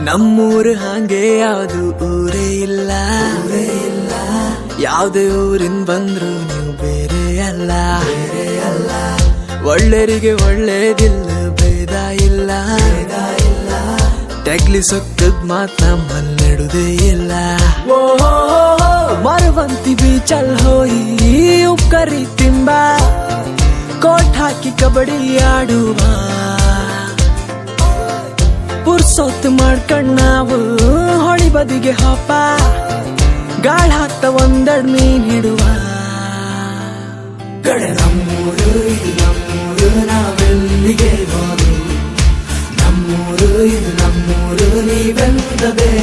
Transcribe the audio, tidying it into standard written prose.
ನಮ್ಮೂರು ಹಾಗೆ ಯಾವ್ದು ಊರೇ ಇಲ್ಲ, ಯಾವ್ದೇ ಊರಿನ್ ಬಂದ್ರು ನೀವು ಬೇರೆ ಅಲ್ಲ. ಒಳ್ಳೆರಿಗೆ ಒಳ್ಳೇದಿಲ್ಲ, ಭೇದ ಇಲ್ಲ. ತೆಗ್ಲಿ ಸೊಕ್ಕದ್ ಮಾತ್ ನಮ್ಮಲ್ಲಿ ನೆಡುದೇ ಇಲ್ಲ. ಮರವಂತಿ ಬೀಚಲ್ ಹೋಯಿ ಉಕ್ಕರಿ ತಿಂಬ, ಕೋಟ್ ಹಾಕಿ ಕಬಡ್ಡಿ ಆಡುವ. ಪುರ್ಸೊತ್ತು ಮಾಡ್ಕಂಡ್ ನಾವು ಹೊಳಿ ಬದಿಗೆ ಹೋಪ, ಗಾಳ ಹಾಕ್ತ ಒಂದೆರಡು ಮೀನ್ ಹಿಡುವ. ಕಡೆ ನಮ್ಮೂರು ಇದು ನಮ್ಮೂರು, ನಾವೆಲ್ಲಿಗೆ ಹೋರು. ನಮ್ಮೂರು ಇದು ನಮ್ಮೂರು, ನೀವೆಂದ ಬೇರೆ